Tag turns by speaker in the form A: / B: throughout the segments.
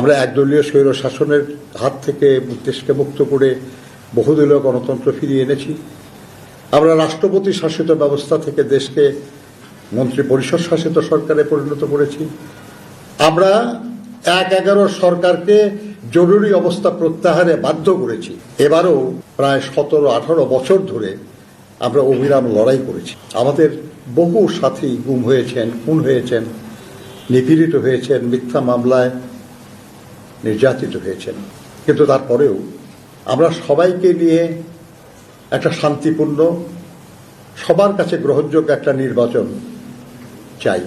A: আমরা একদলীয় স্বৈর শাসনের হাত থেকে দেশকে মুক্ত করে বহুদলীয় গণতন্ত্র ফিরিয়ে এনেছি। আমরা রাষ্ট্রপতি শাসিত ব্যবস্থা থেকে দেশকে মন্ত্রী পরিষদ শাসিত সরকারে পরিণত করেছি। আমরা ১/১১ সরকারকে জরুরি অবস্থা প্রত্যাহারে বাধ্য করেছি। এবারও প্রায় ১৭-১৮ বছর ধরে আমরা অবিরাম লড়াই করেছি। আমাদের বহু সাথী গুম হয়েছেন, খুন হয়েছেন, নিপীড়িত হয়েছেন, মিথ্যা মামলায় নির্যাতিত হয়েছেন। কিন্তু তারপরেও আমরা সবাইকে নিয়ে একটা শান্তিপূর্ণ, সবার কাছে গ্রহণযোগ্য একটা নির্বাচন চাই।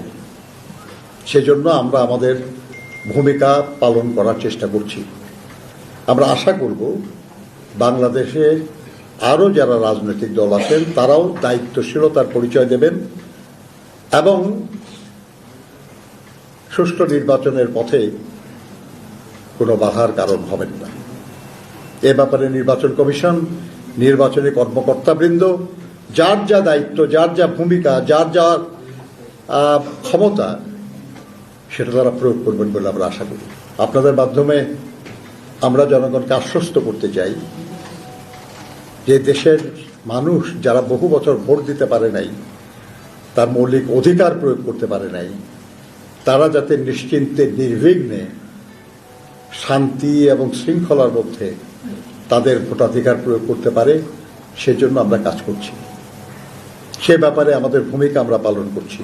A: সেজন্য আমরা আমাদের ভূমিকা পালন করার চেষ্টা করছি। আমরা আশা করব বাংলাদেশে আরও যারা রাজনৈতিক দল আছেন তারাও দায়িত্বশীলতার পরিচয় দেবেন এবং সুষ্ঠু নির্বাচনের পথে কোনো বাধার কারণ হবেন না। এ ব্যাপারে নির্বাচন কমিশন, নির্বাচনী কর্মকর্তাবৃন্দ যার যা দায়িত্ব, যার যা ভূমিকা, যার যা ক্ষমতা সেটা তারা প্রয়োগ করবেন বলে আমরা আশা করি। আপনাদের মাধ্যমে আমরা জনগণকে আশ্বস্ত করতে চাই যে দেশের মানুষ যারা বহু বছর ভোট দিতে পারে নাই, তার মৌলিক অধিকার প্রয়োগ করতে পারে নাই, তারা যাতে নিশ্চিন্তে নির্বিঘ্নে শান্তি এবং শৃঙ্খলার মধ্যে তাদের ভোটাধিকার প্রয়োগ করতে পারে, সেজন্য আমরা কাজ করছি। সে ব্যাপারে আমাদের ভূমিকা আমরা পালন করছি।